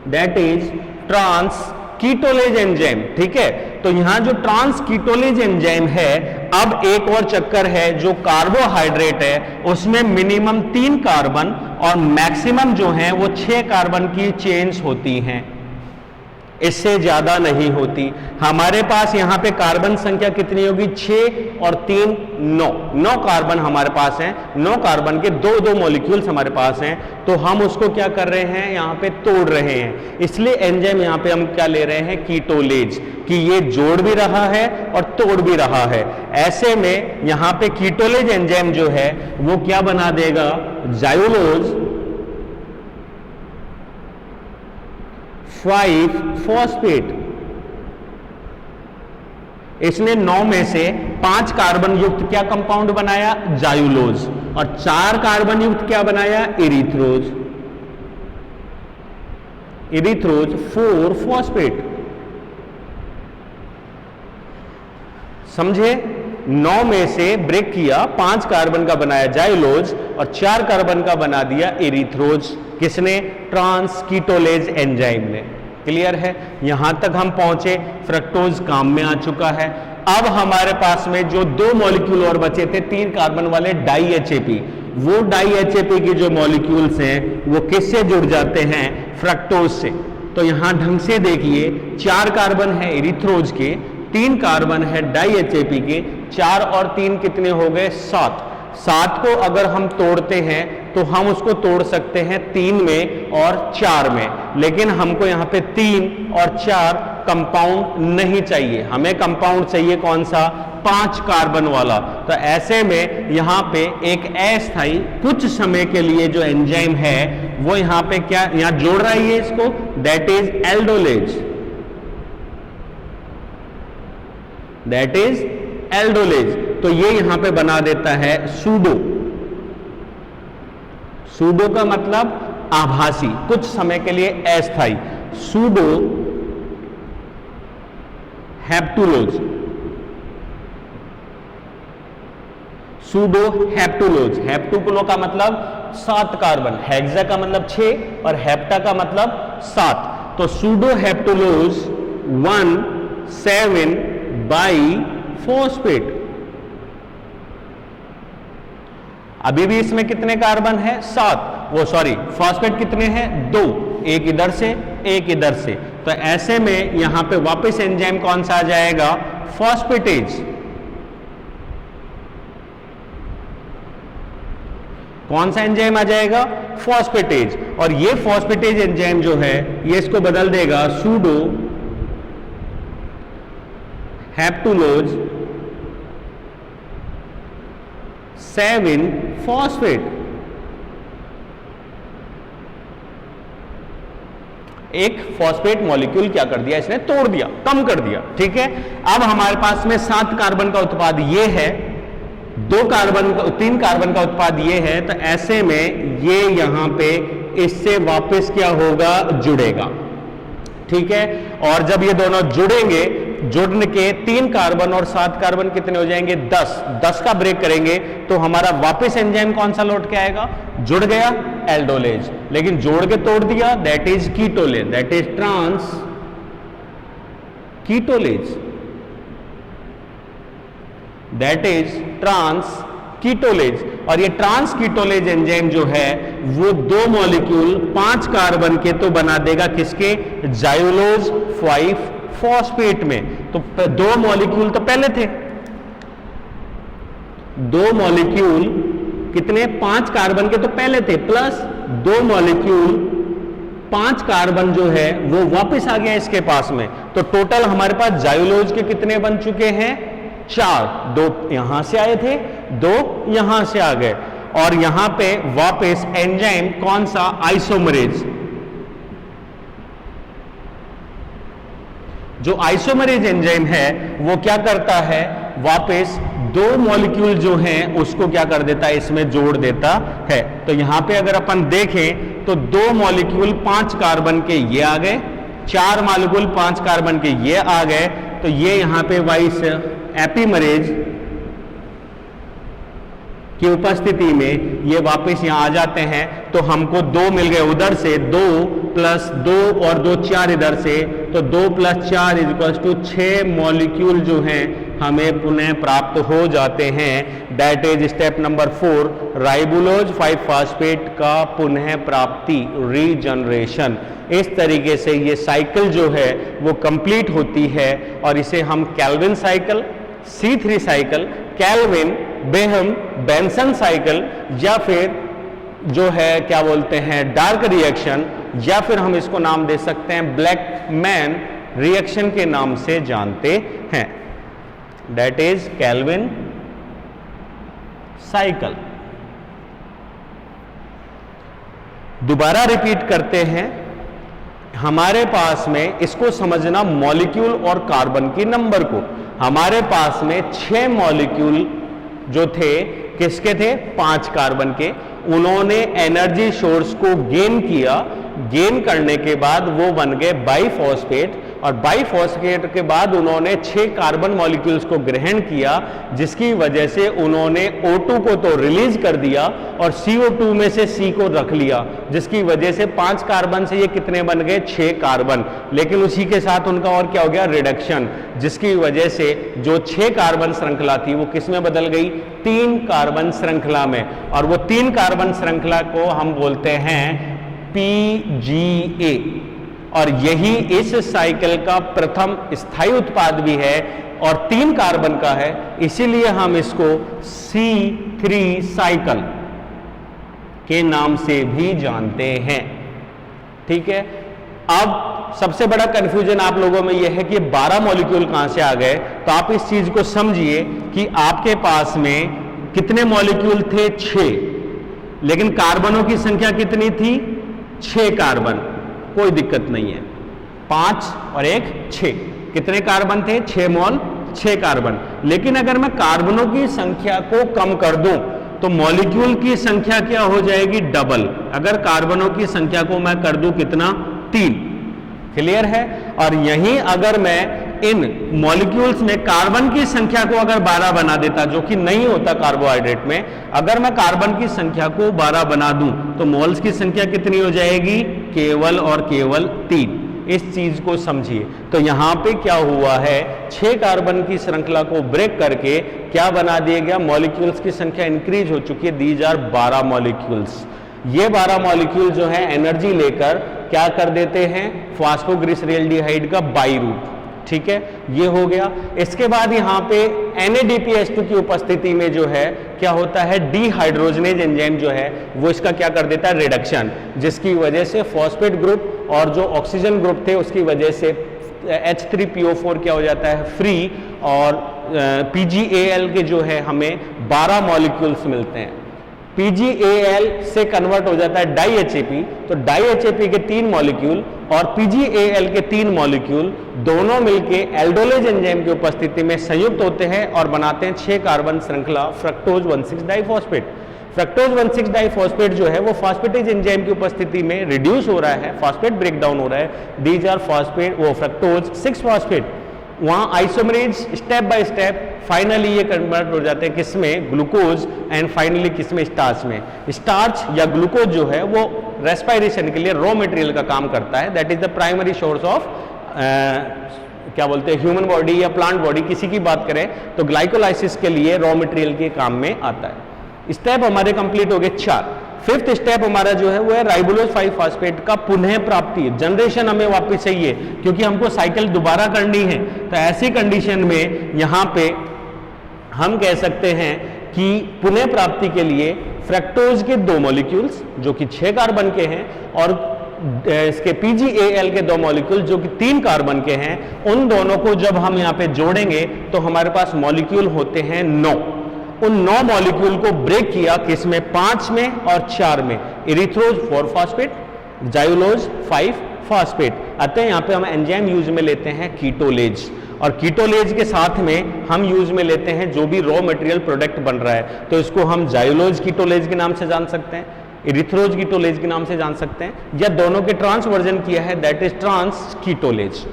that is transketolase enzyme. ठीक है, तो यहां जो ट्रांस कीटोलेज एंजाइम है, अब एक और चक्कर है, जो कार्बोहाइड्रेट है उसमें मिनिमम 3 कार्बन और मैक्सिमम जो है वो 6 कार्बन की चेन्स होती हैं, इससे ज्यादा नहीं होती। हमारे पास यहां पे कार्बन संख्या कितनी होगी, 6 और 3 9 कार्बन हमारे पास हैं, 9 कार्बन के 2 मॉलिक्यूल्स हमारे पास हैं। तो हम उसको क्या कर रहे हैं, यहां पे तोड़ रहे हैं, इसलिए एंजाइम यहां पे हम क्या ले रहे हैं, कीटोलेज, कि ये जोड़ भी रहा है और तोड़ भी रहा है। ऐसे में यहां पे कीटोलेज एंजाइम जो है वो क्या बना देगा, जाइलोज 5-फॉस्फेट। इसने 9 में से 5 कार्बन युक्त क्या कंपाउंड बनाया, जाइलोज, और 4 कार्बन युक्त क्या बनाया, इरिथ्रोज, इरिथ्रोज 4-फॉस्फेट। समझे, 9 में से ब्रेक किया, 5 कार्बन का बनाया जाइलोज और 4 कार्बन का बना दिया इरिथ्रोज, किसने, ट्रांस कीटोलेज एंजाइम ने। क्लियर है, यहां तक हम पहुंचे, फ्रक्टोज काम में आ चुका है। अब हमारे पास में जो 2 मॉलिक्यूल और बचे थे 3 कार्बन वाले डाई HAP, वो डाई HAP के जो मॉलिक्यूल्स हैं वो किससे जुड़ जाते हैं, फ्रक्टोज से। तो यहां ढंग से देखिए, 4 कार्बन है इरिथ्रोज के, 3 कार्बन है डाई HAP के, 4 और 3 कितने हो गए, 7। 7 को अगर हम तोड़ते हैं तो हम उसको तोड़ सकते हैं 3 में और 4 में, लेकिन हमको यहाँ पे 3 और 4 कंपाउंड नहीं चाहिए, हमें कंपाउंड चाहिए कौन सा, 5 कार्बन वाला। तो ऐसे में यहाँ पे एक अस्थायी कुछ समय के लिए जो एंजाइम है वो यहाँ पे क्या, यहाँ जोड़ रहा है इसको, that is aldolase, that is aldolase. तो ये यहां पे बना देता है सूडो, सूडो का मतलब आभासी, कुछ समय के लिए अस्थायी, सूडो हेप्टुलोज, सूडो हेप्टुलोज। हेप्टुलो का मतलब 7 कार्बन, हेक्सा का मतलब 6 और हेप्टा का मतलब 7। तो सूडो हेप्टुलोज 1,7-बाई-फॉस्फेट। अभी भी इसमें कितने कार्बन है? 7। वो सॉरी, फॉस्फेट कितने हैं? 2, एक इधर से एक इधर से। तो ऐसे में यहां पे वापस एंजाइम कौन सा आ जाएगा? फॉस्फेटेज। कौन सा एंजाइम आ जाएगा? फॉस्फेटेज। और ये फॉस्फेटेज एंजाइम जो है ये इसको बदल देगा सूडो हेप्टुलोज 7-फॉस्फेट। एक फॉस्फेट मॉलिक्यूल क्या कर दिया? इसने तोड़ दिया, कम कर दिया। ठीक है, अब हमारे पास में 7 कार्बन का उत्पाद ये है, 3 कार्बन का उत्पाद ये है। तो ऐसे में ये यहां पे इससे वापस क्या होगा? जुड़ेगा। ठीक है, और जब ये दोनों जुड़ेंगे, जुड़ने के 3 कार्बन और 7 कार्बन कितने हो जाएंगे? 10 का ब्रेक करेंगे तो हमारा वापस एंजाइम कौन सा लौट के आएगा? जुड़ गया, एल्डोलेज। लेकिन जोड़ के तोड़ दिया, that is ketolase, that is transketolase, that is transketolase. और ये ट्रांस कीटोलेज एंजाइम जो है वो 2 मॉलिक्यूल 5 कार्बन के तो बना देगा, किसके? जाइलोज 5-फॉस्फेट में। तो 2 मॉलिक्यूल तो पहले थे, 2 मॉलिक्यूल कितने? 5 कार्बन के तो पहले थे, प्लस 2 मॉलिक्यूल 5 कार्बन जो है वो वापस आ गया इसके पास में। तो टोटल हमारे पास जाइलोज के कितने बन चुके हैं? 4। 2 यहां से आए थे, 2 यहां से आ गए। और यहां पे वापस एंजाइम कौन सा? आइसोमरेज। जो आइसोमरेज एंजाइम है वो क्या करता है? वापस 2 मॉलिक्यूल जो हैं उसको क्या कर देता है? इसमें जोड़ देता है। तो यहां पे अगर अपन देखें तो 2 मॉलिक्यूल 5 कार्बन के ये आ गए, 4 मॉलिक्यूल 5 कार्बन के ये आ गए। तो ये यहां पे वाइस एपीमरेज की उपस्थिति में ये वापस यहां आ जाते हैं। तो हमको 2 मिल गए उधर से, 2 प्लस 2 और 2 4 इधर से। तो 2 + 4 = 6 मॉलिक्यूल जो हैं हमें पुनः प्राप्त हो जाते हैं। That is step number 4, ribulose five phosphate का पुनः प्राप्ति, रीजनरेशन। इस तरीके से ये साइकिल जो है वो कंप्लीट होती है और इसे हम Calvin cycle, C3 cycle, Calvin Bassham Benson cycle, या फिर जो है क्या बोलते हैं डार्क रिएक्शन, या फिर हम इसको नाम दे सकते हैं ब्लैकमैन रिएक्शन के नाम से जानते हैं। That is Calvin cycle. दोबारा रिपीट करते हैं, हमारे पास में इसको समझना मॉलिक्यूल और कार्बन की नंबर को। हमारे पास में 6 मॉलिक्यूल जो थे किसके थे? 5 कार्बन के। उन्होंने एनर्जी सोर्स को गेन किया, गेन करने के बाद वो बन गए बाइफॉस्फेट, और बाइफॉस्फेट के बाद उन्होंने 6 कार्बन मॉलिक्यूल्स को ग्रहण किया, जिसकी वजह से उन्होंने O2 को तो रिलीज कर दिया और CO2 में से C को रख लिया, जिसकी वजह से 5 कार्बन से ये कितने बन गए? 6 कार्बन। लेकिन उसी के साथ उनका और क्या हो गया? रिडक्शन, जिसकी वजह से जो 6 कार्बन श्रृंखला थी वो किस में बदल गई? 3 कार्बन श्रृंखला में। और वो 3 कार्बन श्रृंखला को हम बोलते हैं PGA, और यही इस साइकिल का प्रथम स्थायी उत्पाद भी है और 3 कार्बन का है, इसीलिए हम इसको C3 साइकिल के नाम से भी जानते हैं। ठीक है, अब सबसे बड़ा कंफ्यूजन आप लोगों में यह है कि 12 मॉलिक्यूल कहां से आ गए। तो आप इस चीज को समझिए कि आपके पास में कितने मॉलिक्यूल थे? 6, लेकिन कार्बनों की संख्या कितनी थी? 6 कार्बन। कोई दिक्कत नहीं है, 5 और 1 6। कितने कार्बन थे? 6 मोल 6 कार्बन। लेकिन अगर मैं कार्बनों की संख्या को कम कर दूं तो मॉलिक्यूल की संख्या क्या हो जाएगी? डबल। अगर कार्बनों की संख्या को मैं कर दूं कितना? 3। क्लियर है? और यहीं अगर मैं इन मॉलिक्यूल्स में कार्बन की संख्या को अगर 12 बना देता, जो कि नहीं होता कार्बोहाइड्रेट में, अगर मैं कार्बन की संख्या को 12 बना दूं तो मोल्स की संख्या कितनी हो जाएगी? केवल और केवल 3। इस चीज को समझिए। तो यहां पे क्या हुआ है, 6 कार्बन की श्रृंखला को ब्रेक करके क्या बना दिया गया, मॉलिक्यूल्स की संख्या इंक्रीज हो चुकी है, दीज आर 12 मॉलिक्यूल्स। ये 12 मॉलिक्यूल जो है एनर्जी लेकर क्या कर देते हैं, फास्फोग्लिसरैल्डिहाइड का बाई रूप, ठीक है, ये हो गया। इसके बाद यहाँ पे NADPH2 की उपस्थिति में जो है क्या होता है, डीहाइड्रोजनेज एंजाइम जो है वो इसका क्या कर देता है, रिडक्शन, जिसकी वजह से फॉस्फेट ग्रुप और जो ऑक्सीजन ग्रुप थे उसकी वजह से H3PO4 क्या हो जाता है, फ्री, और PgAl के जो है हमें 12 मॉलिक्यूल्स मिलते हैं। PgAl से कन्वर्ट हो जाता है डाई HAP, तो डाई HAP के 3 मॉलिक्यूल और PgAl के 3 मॉलिक्यूल दोनों मिलके एल्डोलेज एंजाइम की उपस्थिति में संयुक्त होते हैं और बनाते हैं 6 कार्बन श्रृंखला फ्रक्टोज 1,6 डाइफॉस्फेट। फ्रक्टोज 1,6 डाइफॉस्फेट जो है वो फॉस्फेटेज एंजाइम की उपस्थिति में रिड्यूस हो रहा है, फॉस्फेट ब्रेकडाउन हो रहा है, दीज आर फॉस्फेट, वो फ्रक्टोज 6 फॉस्फेट। वहां isomerase step by step finally ये कन्वर्ट हो जाते हैं किसमें, ग्लूकोज, एंड फाइनली किसमें, स्टार्च में। स्टार्च या ग्लूकोज जो है वो रेस्पिरेशन के लिए रॉ मटेरियल का काम करता है, that is the primary source of क्या बोलते हैं, ह्यूमन बॉडी या प्लांट बॉडी, किसी की बात करें तो ग्लाइकोलाइसिस के लिए रॉ मटेरियल के काम में आता है। स्टेप हमारे कंप्लीट हो गए 4। 5th स्टेप हमारा जो है वो है राइबोलोज 5 फॉस्फेट का पुनः प्राप्ति, जनरेशन हमें वापस चाहिए क्योंकि हमको साइकिल दोबारा करनी है। तो ऐसी कंडीशन में यहां पे हम कह सकते हैं कि पुनः प्राप्ति के लिए फ्रक्टोज के 2 मॉलिक्यूल्स जो कि 6 कार्बन के हैं और इसके PgAl के 2 मॉलिक्यूल जो कि 3 कार्बन के हैं, उन दोनों को जब हम यहाँ पे जोड़ेंगे तो हमारे पास मॉलिक्यूल होते हैं 9। उन 9 मॉलिक्यूल को ब्रेक किया किसमें, 5 में और 4 में, इरिथ्रोज 4 फॉस्फेट, जाइलोज 5 फॉस्फेट। अतः यहाँ पे हम एंजाइम यूज में लेते हैं कीटोलेज, और कीटोलेज के साथ में हम यूज में लेते हैं जो भी रॉ मटेरियल प्रोडक्ट बन रहा है, तो इसको हम जाइलोज कीटोलेज के नाम से जान सकते हैं, इरिथ्रोज कीटोलेज के नाम से जान सकते हैं, या दोनों के ट्रांस वर्जन किया है, दैट इज ट्रांस कीटोलेज।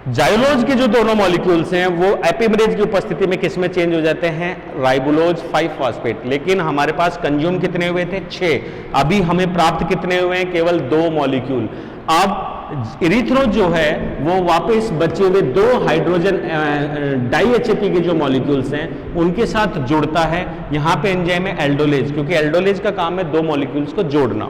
जाइलोज के जो दोनों मॉलिक्यूल्स हैं वो एपिमरेज की उपस्थिति में किसमें चेंज हो जाते हैं, राइबोलोज 5 फॉस्फेट। लेकिन हमारे पास कंज्यूम कितने हुए थे, 6, अभी हमें प्राप्त कितने हुए हैं, केवल 2 मॉलिक्यूल। अब इरिथ्रोज जो है वो वापस बचे हुए 2 हाइड्रोजन डाई HAP के जो मॉलिक्यूल्स हैं उनके साथ जुड़ता है। यहां पे एंजाइम है एल्डोलेज, क्योंकि एल्डोलेज का काम है 2 मॉलिक्यूल्स को जोड़ना।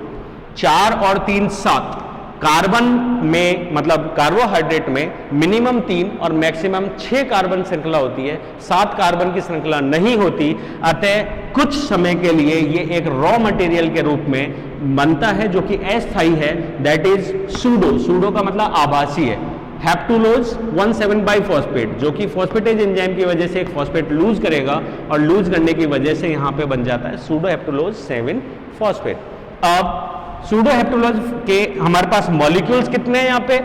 4 और 3 7, कार्बन में मतलब कार्बोहाइड्रेट में मिनिमम 3 और मैक्सिमम 6 कार्बन श्रृंखला होती है, 7 कार्बन की श्रृंखला नहीं होती। अतः कुछ समय के लिए ये एक रॉ मटेरियल के रूप में बनता है जो कि अस्थायी है, दैट इज सूडो। सूडो का मतलब आभासी है। हेप्टुलोज 1,7 बाइफॉस्फेट जो कि फॉस्फेटेज एंजाइम की वजह से एक फॉस्फेट लूज करेगा और लूज करने की वजह से यहां पे बन जाता है सूडो हेप्टुलोज 7 फॉस्फेट। अब सूडो हेप्टुलोज के हमारे पास मॉलिक्यूल्स कितने हैं, यहां पे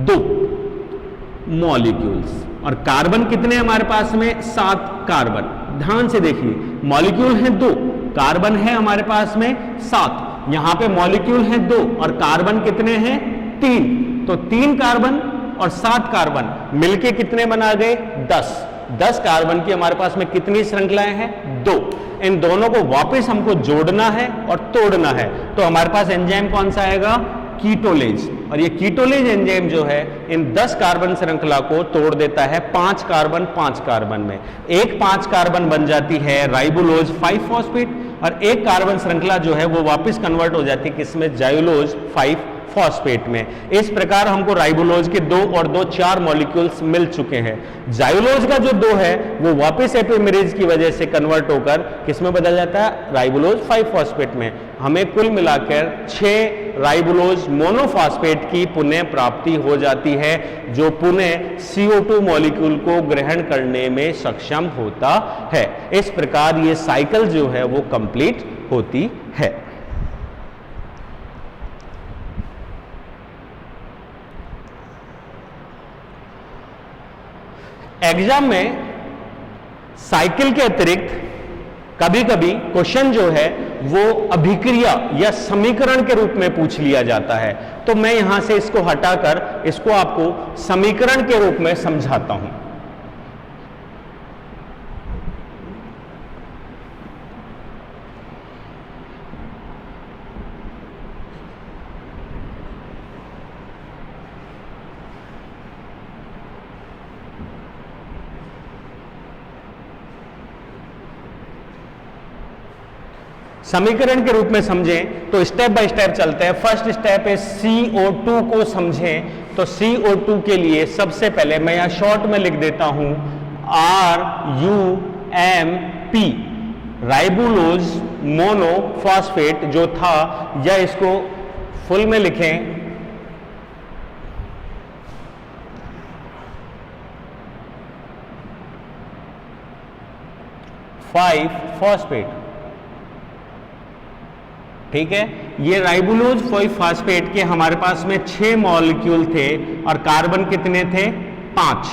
2 मॉलिक्यूल्स, और कार्बन कितने हमारे पास में, 7 कार्बन। ध्यान से देखिए, मॉलिक्यूल हैं 2, कार्बन है हमारे पास में 7, यहां पे मॉलिक्यूल हैं 2 और कार्बन कितने हैं, 3। तो 3 कार्बन और 7 कार्बन मिलके कितने बना गए, 10 कार्बन की हमारे पास में कितनी श्रृंखलाएं हैं, 2। इन दोनों को वापस हमको जोड़ना है और तोड़ना है, तो हमारे पास एंजाइम कौन सा आएगा, कीटोलेज। और ये कीटोलेज एंजाइम जो है इन 10 कार्बन श्रृंखला को तोड़ देता है 5 कार्बन 5 कार्बन में। एक 5 कार्बन बन जाती है राइबोलोज 5 फॉस्फेट, और एक कार्बन श्रृंखला जो है वो वापस कन्वर्ट हो जाती है किसमें, जाइलोज 5 फॉस्फेट में। इस प्रकार हमको राइबोलोज के 2 और 2 4 मॉलिक्यूल्स मिल चुके हैं। जाइलोज का जो 2 है वो वापस एपिमेरेज की वजह से कन्वर्ट होकर किसमें बदल जाता है, राइबोलोज 5 फॉस्फेट में। हमें कुल मिलाकर 6 राइबोलोज मोनोफॉस्फेट की पुनः प्राप्ति हो जाती है, जो पुनः CO2 मॉलिक्यूल को ग्रहण करने में सक्षम होता है। इस प्रकार ये साइकिल जो है वो कंप्लीट होती है। एग्जाम में साइकिल के अतिरिक्त कभी कभी क्वेश्चन जो है वो अभिक्रिया या समीकरण के रूप में पूछ लिया जाता है, तो मैं यहां से इसको हटाकर इसको आपको समीकरण के रूप में समझाता हूं। समीकरण के रूप में समझें तो स्टेप बाय स्टेप चलते हैं। फर्स्ट स्टेप है CO2 को समझें, तो CO2 के लिए सबसे पहले मैं यहां शॉर्ट में लिख देता हूं RUMP, राइबुलोज मोनोफॉस्फेट जो था, या इसको फुल में लिखें 5-फॉस्फेट। ठीक है, ये राइबुलोज 5-फॉस्फेट के हमारे पास में 6 मॉलिक्यूल थे और कार्बन कितने थे? 5।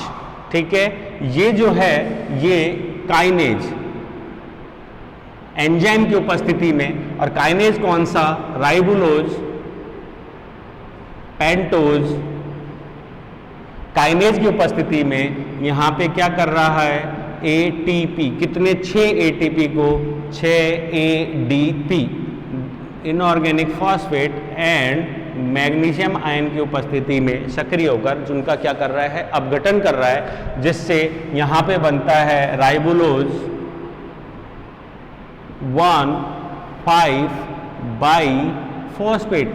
ठीक है, ये जो है ये काइनेज एंजाइम की उपस्थिति में, और काइनेज कौन सा? Ribulose, pentose. काइनेज की उपस्थिति में यहां पे क्या कर रहा है? ATP, कितने? 6 ATP को 6 ADP, inorganic phosphate and magnesium ion की उपस्थिति में सक्रिय होकर जिनका क्या कर रहा है? अपघटन कर रहा है, जिससे यहां पे बनता है राइबुलोज 1,5-बाइफॉस्फेट।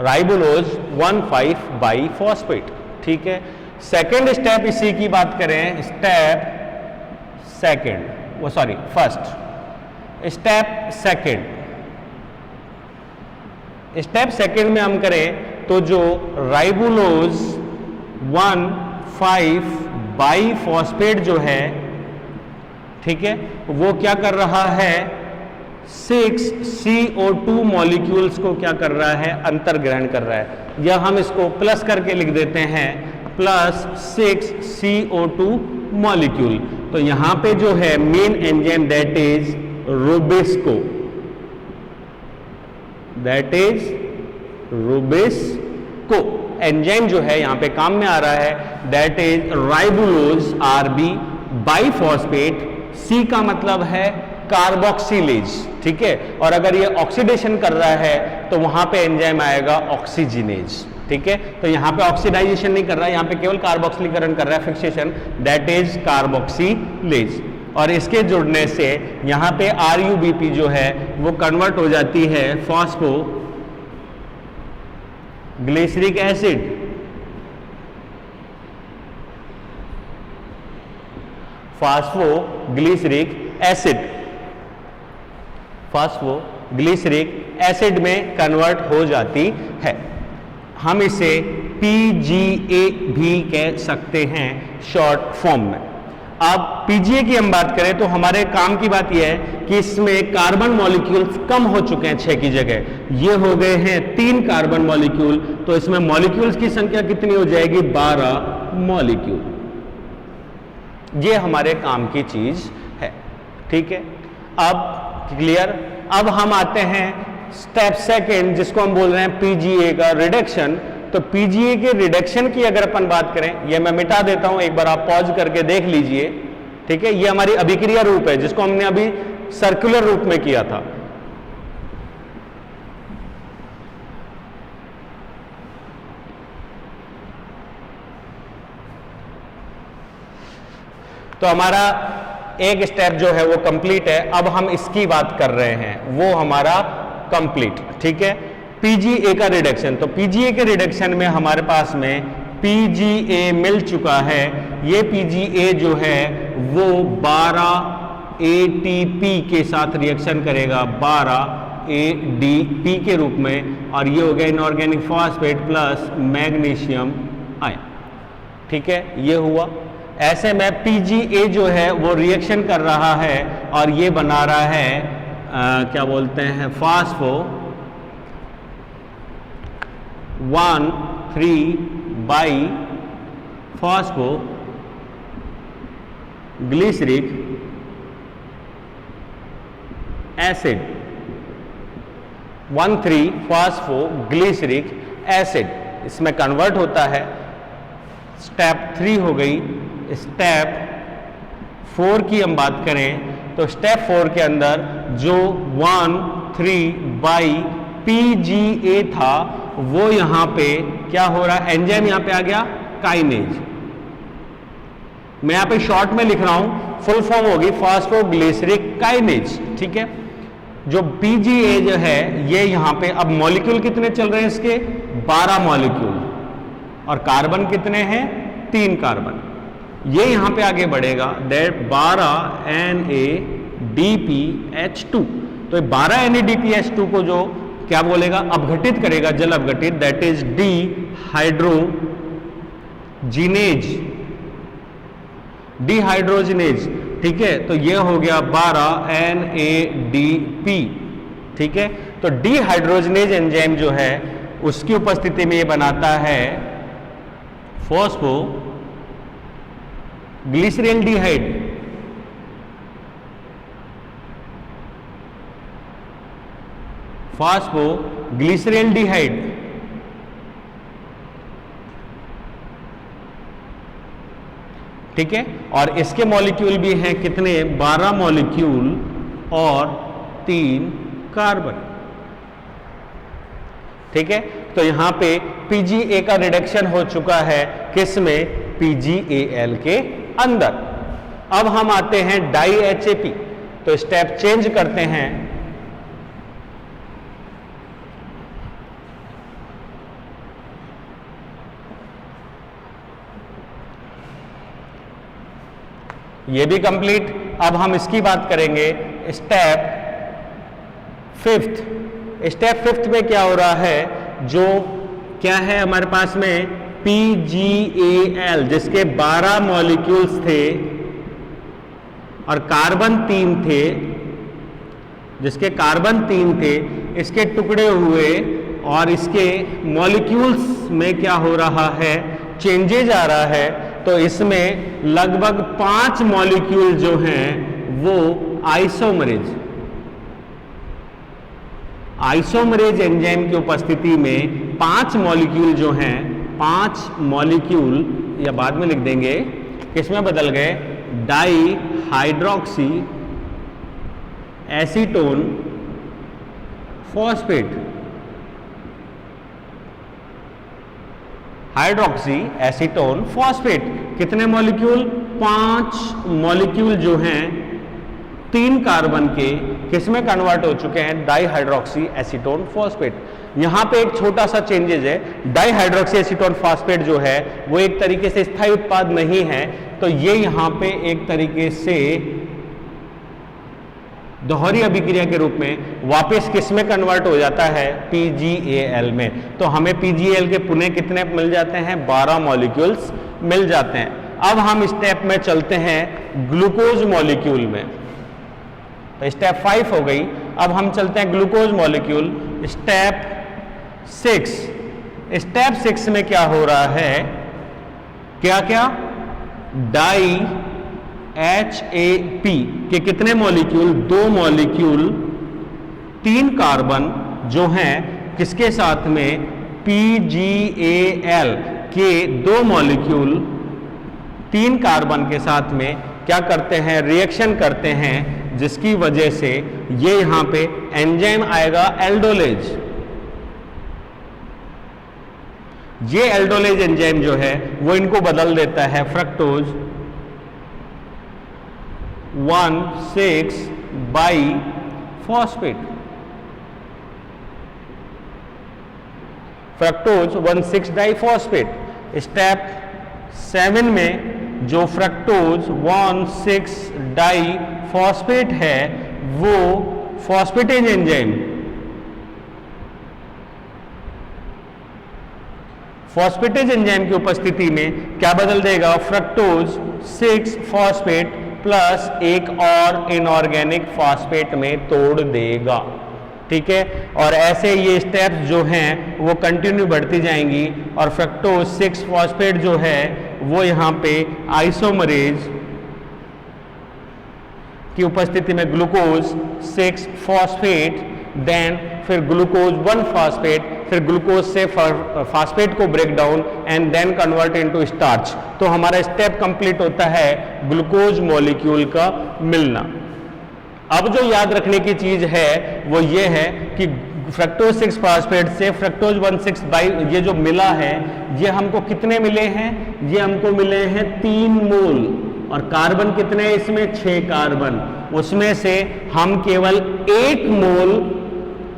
राइबुलोज 1,5-बाइफॉस्फेट। ठीक है, सेकेंड स्टेप इसी की बात करें, स्टेप सेकेंड, वो sorry first, step second. Step second में हम करें तो जो राइबुलोज 1,5-बाइफॉस्फेट जो है, ठीक है, वो क्या कर रहा है? 6 CO2 मॉलिक्यूल्स को क्या कर रहा है? अंतर्ग्रहण कर रहा है, या हम इसको प्लस करके लिख देते हैं +6 CO2 मॉलिक्यूल। तो यहां पे जो है main enzyme that is rubisco, enzyme जो है यहां पे काम में आ रहा है, that is ribulose RB biphosphate. C का मतलब है कार्बोक्सिलेज। ठीक है, और अगर ये ऑक्सीडेशन कर रहा है तो वहां पे एंजाइम आएगा ऑक्सीजिनेज। ठीक है, तो यहां पे ऑक्सीडाइजेशन नहीं कर रहा है, यहां पे केवल कार्बोक्सिलीकरण कर रहा है, फिक्सेशन, दैट इज कार्बोक्सिलेज। और इसके जुड़ने से यहां पे RUBP जो है वो कन्वर्ट हो जाती है phospho glyceric acid. Phosphoglyceric acid में कन्वर्ट हो जाती है। हम इसे PGA भी कह सकते हैं शॉर्ट फॉर्म में। अब PGA की हम बात करें तो हमारे काम की बात यह है कि इसमें कार्बन मॉलिक्यूल्स कम हो चुके हैं 6 की जगह, ये हो गए हैं 3 कार्बन मॉलिक्यूल, तो इसमें मॉलिक्यूल्स की संख्या कितनी हो जाएगी? 12 मॉलिक्यूल। ये हमारे काम की चीज है। ठीक है, अब क्लियर। अब हम आते हैं स्टेप सेकेंड, जिसको हम बोल रहे हैं PGA का रिडक्शन। तो PGA के रिडक्शन की अगर अपन बात करें, ये मैं मिटा देता हूं, एक बार आप पॉज करके देख लीजिए। ठीक है, ये हमारी अभिक्रिया रूप है जिसको हमने अभी सर्कुलर रूप में किया था। तो हमारा एक स्टेप जो है वो कंप्लीट है। अब हम इसकी बात कर रहे हैं, वो हमारा कंप्लीट। ठीक है, PGA का रिडक्शन। तो PGA के रिडक्शन में हमारे पास में PGA मिल चुका है। ये PGA जो है वो 12 ATP के साथ रिएक्शन करेगा, 12 ADP के रूप में, और ये हो गया inorganic phosphate plus magnesium ion. ठीक है, ये हुआ। ऐसे में PGA जो है वो रिएक्शन कर रहा है और ये बना रहा है क्या बोलते हैं? Phospho one three biphospho glyceric acid, one three phospho glyceric acid इसमें कन्वर्ट होता है। स्टेप 3 हो गई। स्टेप 4 की हम बात करें तो स्टेप 4 के अंदर जो 1,3-बाई-PGA था वो यहां पे क्या हो रहा है? एंजाइम यहां पे आ गया काइनेज। मैं यहाँ पे शॉर्ट में लिख रहा हूं, फुल फॉर्म होगी फॉस्फोग्लिसरिक काइनेज, ठीक है। जो पीजीए जो है ये यहाँ पे, अब मॉलिक्यूल कितने चल रहे हैं इसके, 12 मॉलिक्यूल, और कार्बन कितने हैं, 3 कार्बन। ये यहाँ पे आगे बढ़ेगा, दैट 12 NADPH2, तो 12 NADPH2 को जो क्या बोलेगा, अपघटित करेगा, जल अपघटित, दैट इज डिहाइड्रोजिनेज, ठीक है। तो ये हो गया 12 NADP, ठीक है। तो डिहाइड्रोजिनेज एंजाइम जो है उसकी उपस्थिति में ये बनाता है फॉस्फोग्लिसरल्डिहाइड, फॉस्फोग्लिसरल्डिहाइड, ठीक है। और इसके मॉलिक्यूल भी हैं कितने, 12 मॉलिक्यूल और 3 कार्बन, ठीक है। तो यहां पे PGA का रिडक्शन हो चुका है, किसमें, PGAL के अंदर। अब हम आते हैं डाई-HAP, तो स्टेप चेंज करते हैं। ये भी कंप्लीट। अब हम इसकी बात करेंगे स्टेप 5th। स्टेप 5th में क्या हो रहा है, जो क्या है हमारे पास में PGAL, जिसके 12 मॉलिक्यूल्स थे और कार्बन 3 थे, जिसके कार्बन 3 थे, इसके टुकड़े हुए और इसके मॉलिक्यूल्स में क्या हो रहा है, चेंजेज आ रहा है। तो इसमें लगभग 5 मॉलिक्यूल जो हैं वो आइसोमरेज एंजाइम की उपस्थिति में 5 मॉलिक्यूल जो हैं, 5 मॉलिक्यूल, या बाद में लिख देंगे, किसमें बदल गए, di hydroxy acetone phosphate, hydroxy acetone phosphate. कितने मॉलिक्यूल, 5 मॉलिक्यूल जो हैं 3 कार्बन के, किसमें कन्वर्ट हो चुके हैं, डाईहाइड्रोक्सी एसीटोन फॉस्फेट। यहां पे एक छोटा सा चेंजेस है, डाईहाइड्रोक्सी एसीटोन फॉस्फेट जो है वो एक तरीके से स्थायी उत्पाद नहीं है, तो ये यहां पे एक तरीके से दोहरी अभिक्रिया के रूप में वापस किसमें कन्वर्ट हो जाता है, PGAL में। तो हमें PGAL के पुनः कितने मिल जाते हैं, 12 मॉलिक्यूल्स मिल जाते हैं। अब हम स्टेप में चलते हैं ग्लूकोज मॉलिक्यूल में, तो स्टेप 5 हो गई। अब हम चलते हैं ग्लूकोज मॉलिक्यूल, स्टेप 6। स्टेप 6 में क्या हो रहा है, क्या क्या, डाई HAP के कितने मॉलिक्यूल, 2 मॉलिक्यूल, 3 कार्बन जो हैं, किसके साथ में, PGAL के 2 मॉलिक्यूल 3 कार्बन के साथ में क्या करते हैं, रिएक्शन करते हैं, जिसकी वजह से ये यहां पे एंजाइम आएगा एल्डोलेज। ये एल्डोलेज एंजाइम जो है वो इनको बदल देता है फ्रक्टोज 1,6-बाइफॉस्फेट, फ्रक्टोज 1,6-डाइफॉस्फेट। स्टेप 7 में जो फ्रक्टोज 1,6-डाइफॉस्फेट है वो फॉस्फेटेज एंजाइम, फॉस्फेटेज एंजाइम की उपस्थिति में क्या बदल देगा, फ्रक्टोज 6-फॉस्फेट प्लस एक और इनऑर्गेनिक फॉस्फेट में तोड़ देगा, ठीक है। और ऐसे ये स्टेप्स जो हैं वो कंटिन्यू बढ़ती जाएंगी, और फ्रक्टोज 6-फॉस्फेट जो है वो यहाँ पे आइसोमरेज की उपस्थिति में ग्लूकोज 6-फॉस्फेट, देन फिर ग्लूकोज 1-फॉस्फेट, फिर ग्लूकोज से फॉस्फेट को break down and then convert into starch. तो हमारा स्टेप कंप्लीट होता है ग्लूकोज मॉलिक्यूल का मिलना। अब जो याद रखने की चीज है वो ये है कि फ्रक्टोज 6-फॉस्फेट से फ्रक्टोज 1,6-बाई ये जो मिला है, ये हमको कितने मिले हैं, ये हमको मिले हैं 3 मोल। और कार्बन कितने हैं इसमें, 6 कार्बन, उसमें से हम केवल 1 मोल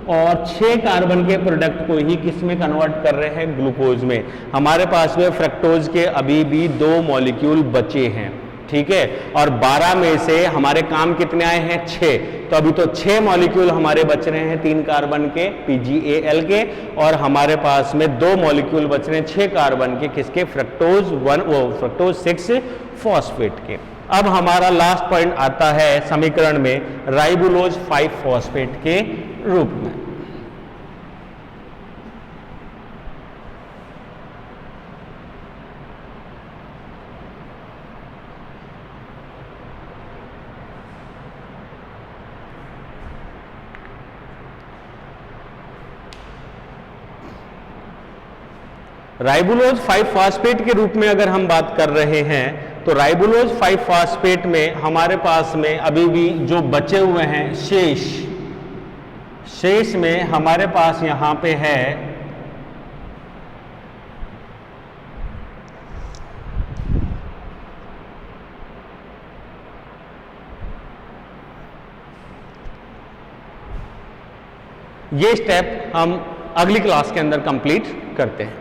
और 6 कार्बन के प्रोडक्ट को ही किस में कन्वर्ट कर रहे हैं, ग्लूकोज में। हमारे पास में फ्रक्टोज के अभी भी 2 मॉलिक्यूल बचे हैं, ठीक है, और 12 में से हमारे काम कितने आए हैं, 6, तो अभी तो 6 मॉलिक्यूल हमारे बच रहे हैं 3 कार्बन के PgAl के, और हमारे पास में 2 मॉलिक्यूल बच रहे हैं 6 कार्बन के, किसके, फ्रक्टोज 6 फॉस्फेट के। अब हमारा लास्ट पॉइंट आता है समीकरण में राइबोलोज 5 फॉस्फेट के रूप में। राइबोलोज 5 फॉस्फेट के रूप में अगर हम बात कर रहे हैं तो राइबोलोज 5 फॉस्फेट में हमारे पास में अभी भी जो बचे हुए हैं शेष में हमारे पास यहां पे है ये स्टेप हम अगली क्लास के अंदर कंप्लीट करते हैं।